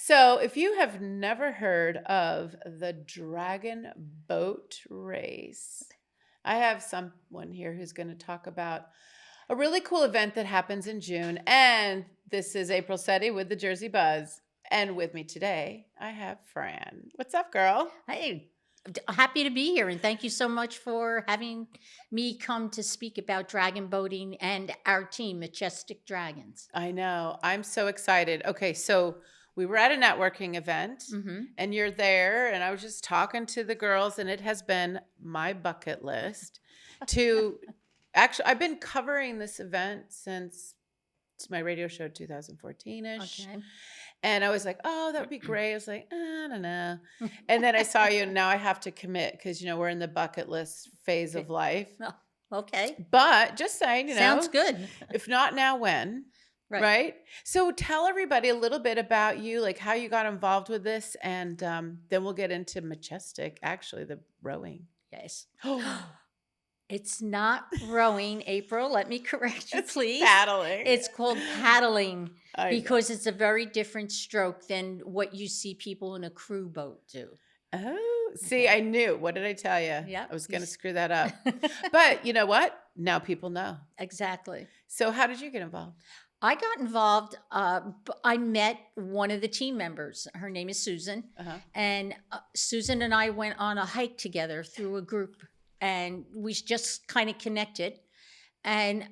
So, if you have never heard of the Dragon Boat Race, I have someone here who's going to talk about a really cool event that happens in June. And this is April Setti with the Jersey Buzz. And with me today, I have Fran. What's up, girl? Hey, happy to be here, and thank you so much for having me come to speak about dragon boating and our team, Machestic Dragons. I know. I'm so excited. Okay, so we were at a networking event Hmm. and you're there, and I was just talking to the girls, and it has been my bucket list to actually, I've been covering this event since my radio show 2014-ish. Okay. And I was like, oh, that would be great. I was like, I don't know. And then I saw you, and now I have to commit because, we're in the bucket list phase of Okay. life. Oh, okay. But just saying, Sounds good. if not now, when? Right. Right? So tell everybody a little bit about you, like how you got involved with this, and then we'll get into Machestic, actually, the rowing. Yes. Oh, It's not rowing, April. Let me correct you, it's please. paddling. It's called paddling I know. because it's a very different stroke than what you see people in a crew boat do. Oh, see, Okay. I knew. What did I tell you? Yep. I was going to screw that up. But you know what? Now people know. Exactly. So how did you get involved? I got involved. I met one of the team members. Her name is Susan. Uh-huh. And Susan and I went on a hike together through a group, and we just kind of connected. And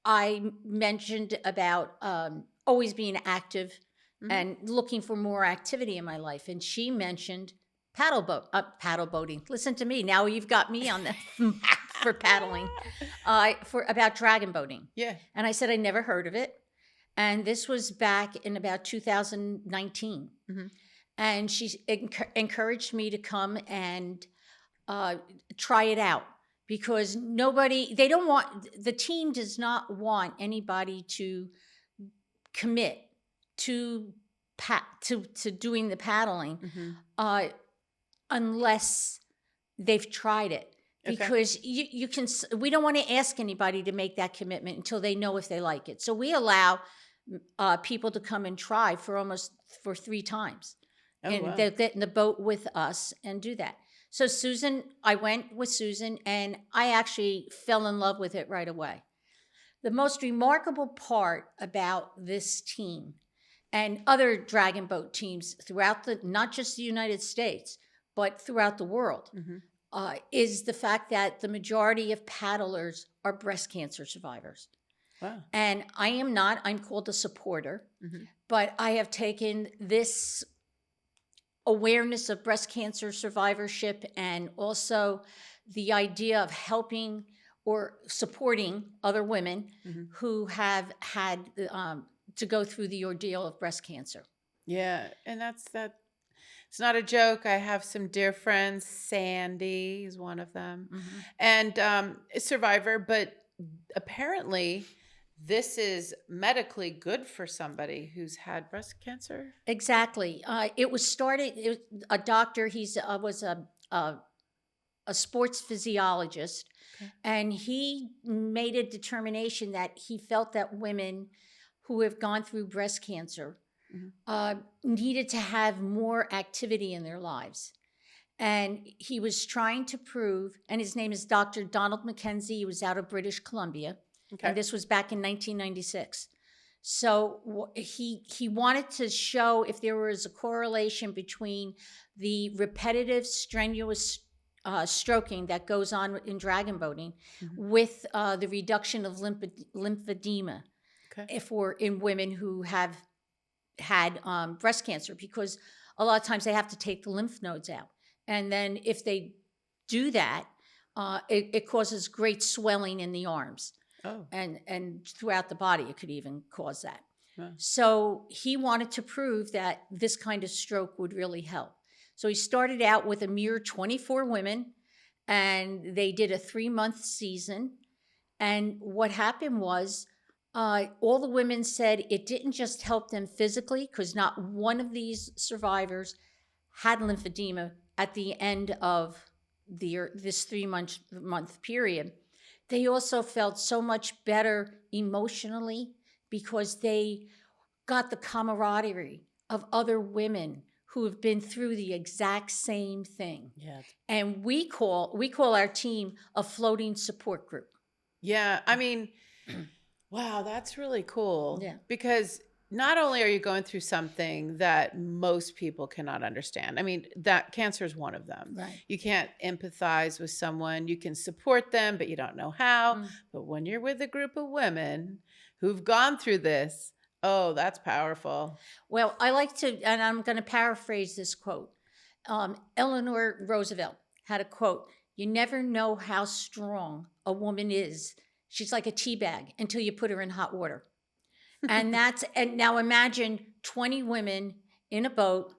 I mentioned about always being active Mhm. and looking for more activity in my life. And she mentioned paddle boating. Listen to me. Now you've got me on the map for paddling, for about dragon boating. Yeah. And I said I never heard of it. And this was back in about 2019. Mhm. And she encouraged me to come and try it out because they don't want, the team does not want anybody to commit to to doing the paddling Mhm. uh, unless they've tried it. Okay. Because you can, we don't want to ask anybody to make that commitment until they know if they like it. So we allow people to come and try for 3 times, Oh, and wow. they'll get in the boat with us and do that. So I went with Susan, and I actually fell in love with it right away. The most remarkable part about this team and other dragon boat teams throughout not just the United States, but throughout the world, Mhm. is the fact that the majority of paddlers are breast cancer survivors. Wow. And I am not, I'm called a supporter, Mhm. but I have taken this awareness of breast cancer survivorship and also the idea of helping or supporting other women Mhm. who have had to go through the ordeal of breast cancer. Yeah, and that. It's not a joke. I have some dear friends. Sandy is one of them, Hmm. and a survivor. But apparently, this is medically good for somebody who's had breast cancer. Exactly. It was started. A doctor. He's was a sports physiologist, Okay. and he made a determination that he felt that women who have gone through breast cancer Mhm. needed to have more activity in their lives. And he was trying to prove, and his name is Dr. Donald Mackenzie. He was out of British Columbia, and Okay. this was back in 1996. So he wanted to show if there was a correlation between the repetitive, strenuous stroking that goes on in dragon boating Mhm. with the reduction of lymphedema Okay. if we're in women who have had breast cancer, because a lot of times they have to take the lymph nodes out. And then if they do that, it causes great swelling in the arms Oh. and throughout the body. It could even cause that. Wow. So he wanted to prove that this kind of stroke would really help. So he started out with a mere 24 women, and they did a 3-month season. And what happened was, all the women said it didn't just help them physically, because not one of these survivors had lymphedema at the end of this 3-month period. They also felt so much better emotionally because they got the camaraderie of other women who have been through the exact same thing. Yeah. And we call our team a floating support group. Yeah. I mean, wow, that's really cool. Yeah. Because not only are you going through something that most people cannot understand, I mean, that cancer is one of them. Right. You can't empathize with someone, you can support them, but you don't know how. Mm. But when you're with a group of women who've gone through this, oh, that's powerful. Well, I like to, and I'm going to paraphrase this quote. Eleanor Roosevelt had a quote: "You never know how strong a woman is. She's like a tea bag until you put her in hot water." And now imagine 20 women in a boat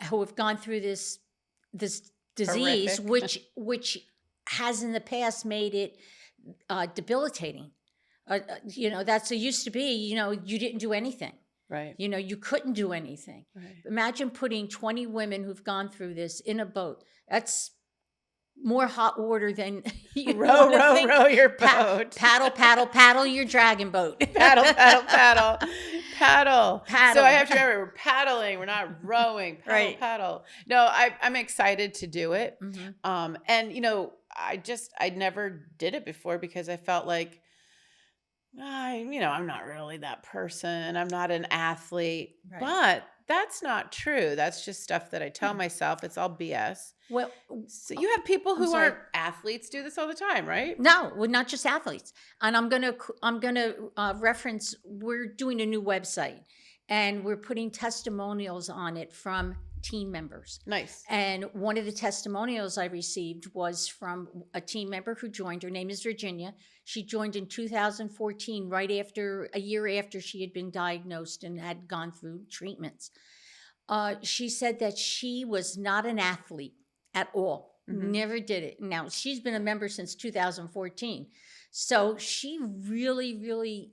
who have gone through this disease, Horrific. which has in the past made it debilitating. That's it used to be. You didn't do anything. Right. You couldn't do anything. Right. Imagine putting 20 women who've gone through this in a boat. That's more hot water than you Row, wanna row, think. row your boat. Paddle your dragon boat. Paddle, paddle, paddle, paddle. Paddle. So I have to remember, we're paddling. We're not rowing. Paddle, Right. paddle. No, I'm excited to do it. Mhm. And I never did it before because I felt like I'm not really that person. I'm not an athlete. Right. But that's not true. That's just stuff that I tell myself. It's all BS. Well, So you have people I'm who sorry. aren't athletes do this all the time, right? No, well, not just athletes. And I'm gonna reference. We're doing a new website, and we're putting testimonials on it from team members. Nice. And one of the testimonials I received was from a team member who joined. Her name is Virginia. She joined in 2014, a year after she had been diagnosed and had gone through treatments. She said that she was not an athlete at all. Mhm. Never did it. Now, she's been a member since 2014. So she really, really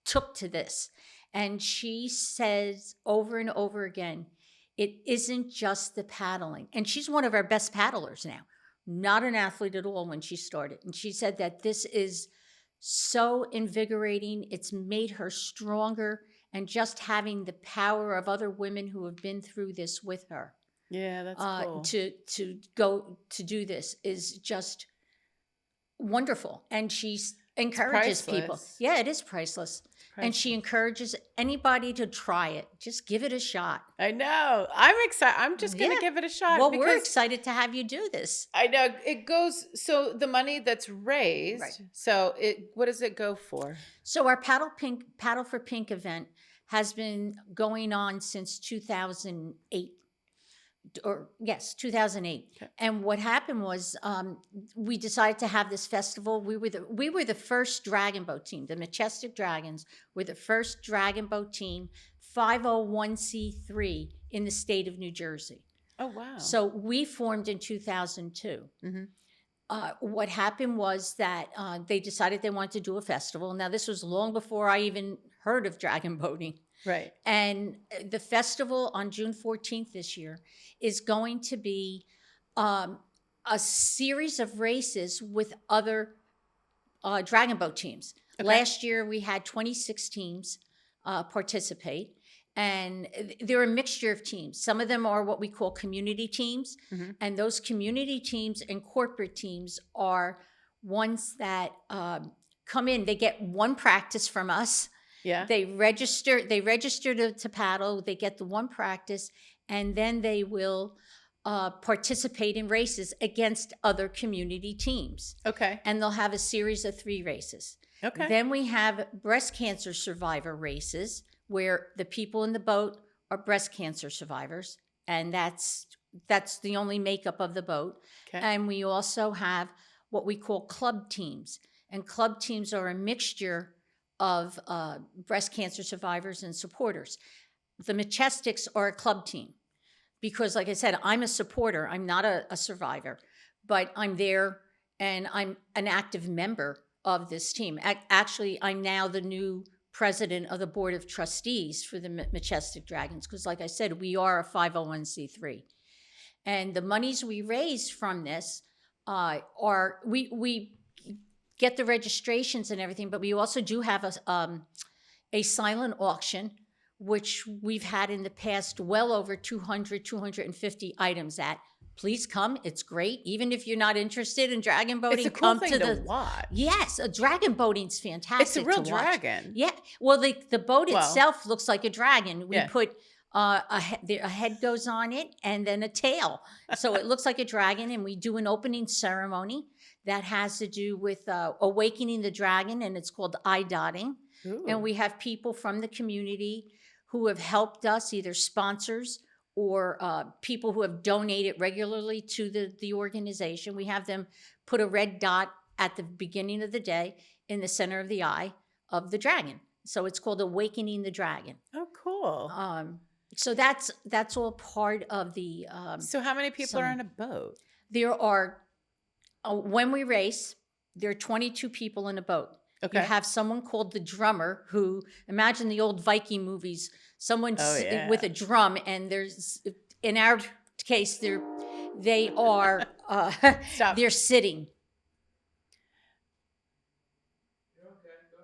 took to this. And she says over and over again, it isn't just the paddling. And she's one of our best paddlers now, not an athlete at all when she started. And she said that this is so invigorating. It's made her stronger. And just having the power of other women who have been through this with her Yeah, that's cool. to go to do this is just wonderful. And she encourages people. priceless. Yeah, it is priceless. And she encourages anybody to try it. Just give it a shot. I know. I'm excited. I'm just going to Yeah. give it a shot. Well, we're because excited to have you do this. I know it goes. So the money that's raised. Right. So what does it go for? So our Paddle for Pink event has been going on since 2008. 2008. Okay. And what happened was we decided to have this festival. We were the first dragon boat team. The Machestic Dragons were the first dragon boat team, 501c3 in the state of New Jersey. Oh, wow. So we formed in 2002. Mhm. What happened was that they decided they wanted to do a festival. Now, this was long before I even heard of dragon boating. Right. And the festival on June 14th this year is going to be a series of races with other dragon boat teams. Okay. Last year, we had 26 teams participate. And they're a mixture of teams. Some of them are what we call community teams. Mhm. And those community teams and corporate teams are ones that come in. They get one practice from us. Yeah. They register to paddle. They get the one practice, and then they will participate in races against other community teams. Okay. And they'll have a series of 3 races. Okay. Then we have breast cancer survivor races, where the people in the boat are breast cancer survivors, and that's the only makeup of the boat. Okay. And we also have what we call club teams, and club teams are a mixture of breast cancer survivors and supporters. The Machestics are a club team because, like I said, I'm a supporter. I'm not a survivor, but I'm there and I'm an active member of this team. Actually, I'm now the new president of the board of trustees for the Machestic Dragons because, like I said, we are a 501c3. And the monies we raise from this are we get the registrations and everything, but we also do have a silent auction which we've had in the past well over 200, 250 items at. Please come. It's great. Even if you're not interested in dragon boating, It's a cool come thing to to the watch. Yes, a dragon boating's fantastic. It's a real to watch. dragon. Yeah. Well, the boat Well, itself looks like a dragon. We yeah. put a head goes on it and then a tail. So it looks like a dragon, and we do an opening ceremony that has to do with awakening the dragon, and it's called eye dotting. Ooh. And we have people from the community who have helped us, either sponsors or people who have donated regularly to the organization. We have them put a red dot at the beginning of the day in the center of the eye of the dragon. So it's called Awakening the Dragon. Oh, cool. So that's all part of the. So how many people are on a boat? There are, when we race, there are 22 people in a boat. Okay. You have someone called the drummer who, imagine the old Viking movies, someone with a drum, and there's, in our case, they are they're sitting.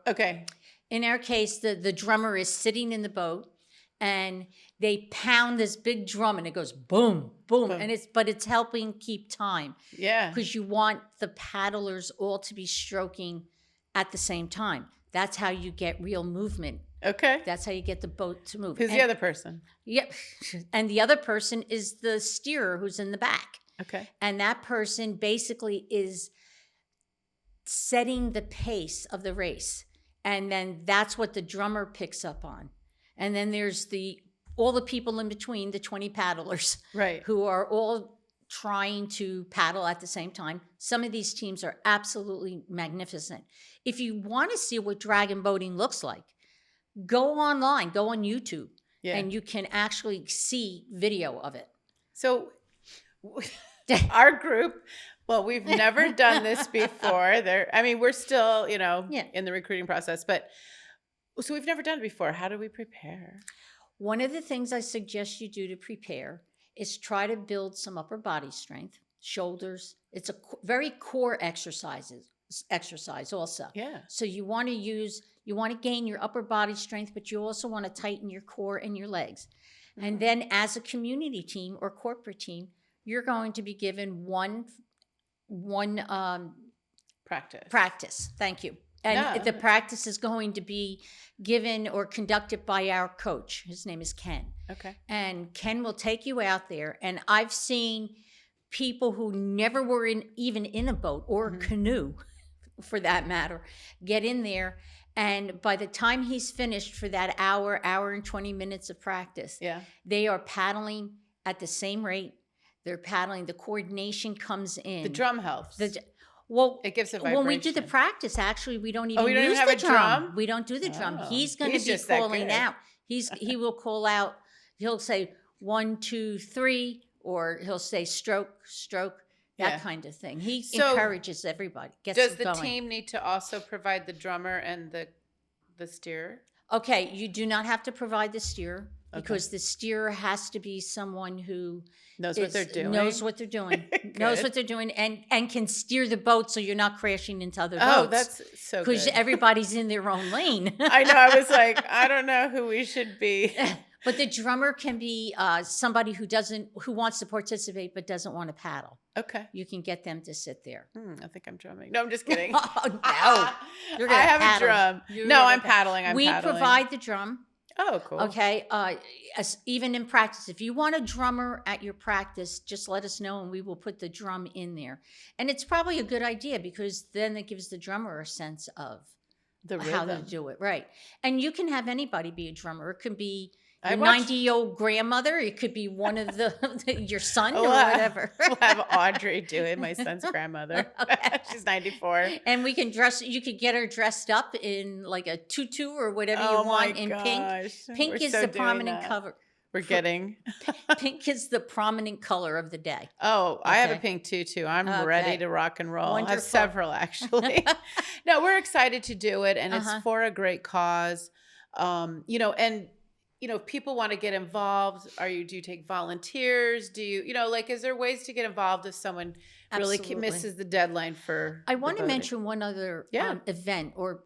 Okay. In our case, the drummer is sitting in the boat, and they pound this big drum, and it goes boom, boom, and it's helping keep time. Yeah. Because you want the paddlers all to be stroking at the same time. That's how you get real movement. Okay. That's how you get the boat to move. Who's the other person? Yep. And the other person is the steerer who's in the back. Okay. And that person basically is setting the pace of the race. And then that's what the drummer picks up on. And then there's all the people in between, the 20 paddlers, right, who are all trying to paddle at the same time. Some of these teams are absolutely magnificent. If you want to see what dragon boating looks like, go online, go on YouTube, and you can actually see video of it. So our group, well, we've never done this before. We're still, in the recruiting process, but so we've never done it before. How do we prepare? One of the things I suggest you do to prepare is try to build some upper body strength, shoulders. It's a very core exercise also. Yeah. So you want to gain your upper body strength, but you also want to tighten your core and your legs. Mm-hmm. And then as a community team or corporate team, you're going to be given one practice. Thank you. And the practice is going to be given or conducted by our coach. His name is Ken. Okay. And Ken will take you out there. And I've seen people who never were even in a boat or a canoe, for that matter, get in there. And by the time he's finished for that hour and 20 minutes of practice, they are paddling at the same rate. They're paddling. The coordination comes in. The drum helps. Well, it gives a vibration. When we do the practice, actually, we don't even use the the drum. We don't do the drum. He's going to be calling out. He will call out. He'll say 1, 2, 3, or he'll say stroke, that kind of thing. He encourages everybody. Does the team need to also provide the drummer and the steerer? Okay, you do not have to provide the steerer because the steerer has to be someone who knows what they're doing. Knows what they're doing, and can steer the boat so you're not crashing into other boats. Oh, that's so good. Because everybody's in their own lane. I know. I was like, I don't know who we should be. But the drummer can be somebody who wants to participate but doesn't want to paddle. Okay. You can get them to sit there. I think I'm drumming. No, I'm just kidding. Oh, no. I have a drum. I'm paddling. We provide the drum. Oh, cool. Okay. Even in practice, if you want a drummer at your practice, just let us know and we will put the drum in there. And it's probably a good idea because then it gives the drummer a sense of how to do it. Right. And you can have anybody be a drummer. It can be your 90-year-old grandmother. It could be one of your son or whatever. We'll have Audrey do it, my son's grandmother. Okay. She's 94. And you could get her dressed up in like a tutu or whatever you want in pink. Pink is the prominent color. Pink is the prominent color of the day. Oh, I have a pink tutu. I'm ready to rock and roll. Wonderful. I have several actually. No, we're excited to do it, and it's for a great cause. If people want to get involved, do you take volunteers? Do you, is there ways to get involved if someone really misses the deadline for? I want to mention one other event or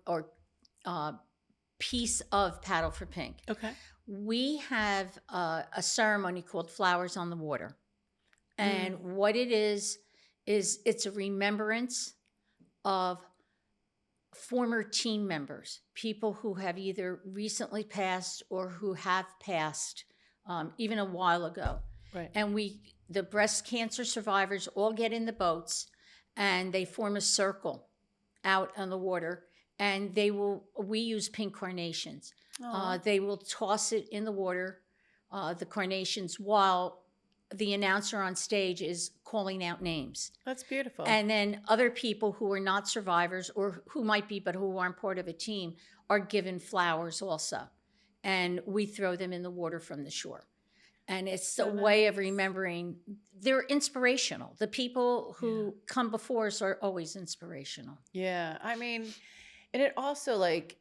piece of Paddle for Pink. Okay. We have a ceremony called Flowers on the Water. And Mm. what it is it's a remembrance of former team members, people who have either recently passed or who have passed even a while ago. Right. And the breast cancer survivors all get in the boats and they form a circle out on the water, and we use pink carnations. Aw. They will toss it in the water, the carnations, while the announcer on stage is calling out names. That's beautiful. And then other people who are not survivors, or who might be but who aren't part of a team, are given flowers also. And we throw them in the water from the shore. And it's So a way of nice. remembering. They're inspirational. The people who come before us are always inspirational. Yeah. I mean, and it also, like,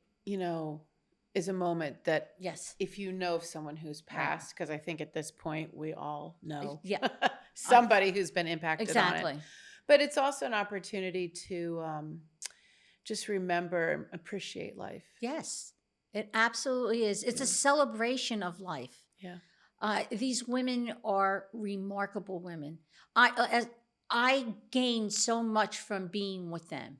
is a moment that Yes. if you know of someone who's passed, because I think at this point we all know Yeah. somebody who's been impacted on it. Exactly. But it's also an opportunity to just remember and appreciate life. Yes. It absolutely is. It's a celebration of life. Yeah. These women are remarkable women. I gained so much from being with them,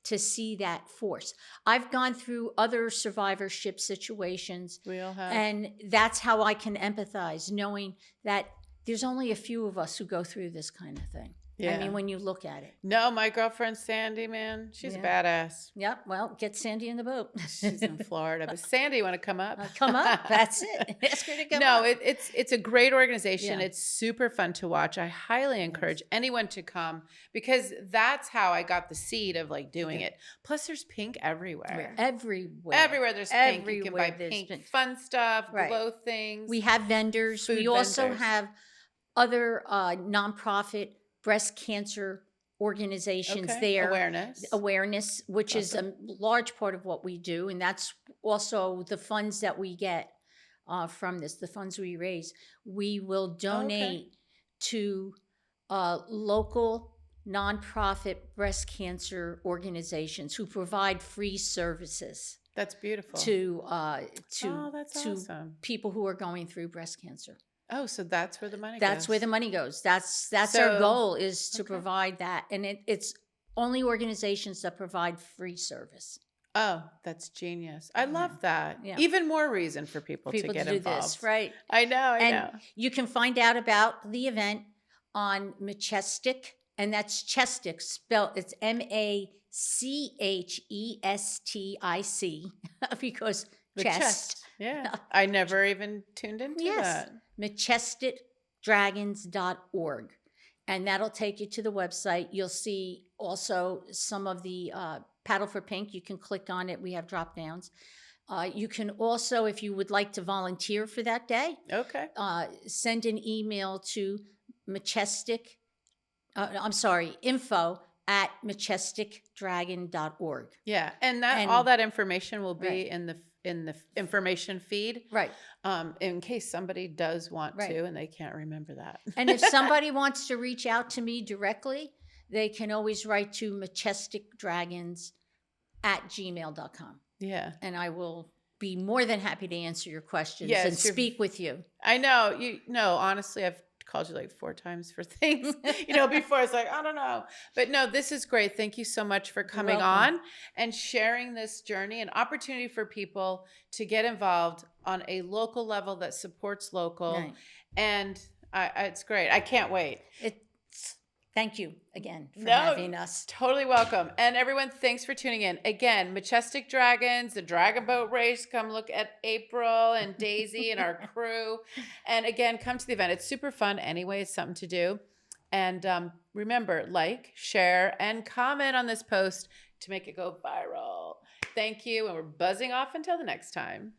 to see that force. I've gone through other survivorship situations, We all have. and that's how I can empathize, knowing that there's only a few of us who go through this kind of thing. I Yeah. mean, when you look at it. No, my girlfriend Sandy, man, she's a Yeah. badass. Yep. Well, get Sandy in the boat. She's in Florida. But Sandy, you want to come up? Come up. That's it. Ask her to come No, up. it's a great organization. Yeah. It's super fun to watch. I highly encourage anyone to come, because that's how I got the seed of like doing it. Plus, there's pink everywhere. Everywhere. Everywhere there's pink. You can Everywhere buy there's pink pink. fun stuff, Right. glow things. We have vendors. Food We also vendors. have other nonprofit breast cancer organizations there. Awareness. Which is Awesome. a large part of what we do. And that's also the funds that we get from this, the funds we raise. We will donate to local nonprofit breast cancer organizations who provide free services That's beautiful. to that's to awesome. people who are going through breast cancer. Oh, so that's where the money goes. That's where the money goes. That's our So- goal, is to provide that. And it's only organizations that provide free service. Oh, that's genius. I love that. Yeah. Even more reason for people to People get to do involved. this, right? I know. And you can find out about the event on Machestic, and that's Chestic, spelled, it's Machestic, because The chest. Yeah. I never even tuned into Yes. that. MachesticDragons.org. And that'll take you to the website. You'll see also some of the Paddle for Pink. You can click on it. We have drop downs. You can also, if you would like to volunteer for that day, Okay. send an email to info@machesticdragon.org. Yeah. And all that information will be in the information feed. Right. In case somebody does want Right. to and they can't remember that. And if somebody wants to reach out to me directly, they can always write to machesticdragons@gmail.com. Yeah. And I will be more than happy to answer your questions Yes, and speak with you. I know. Honestly, I've called you like 4 times for things, before. It's like, I don't know. But no, this is great. Thank you so much for coming welcome. on and sharing this journey, an opportunity for people to get involved on a local level that supports local. Right. And it's great. I can't wait. Thank you again for No, having us. Totally welcome. And everyone, thanks for tuning in. Again, Machestic Dragons, the Dragon Boat Race. Come look at April and Daisy and our crew. And again, come to the event. It's super fun anyway. It's something to do. And remember, like, share, and comment on this post to make it go viral. Thank you. And we're buzzing off until the next time.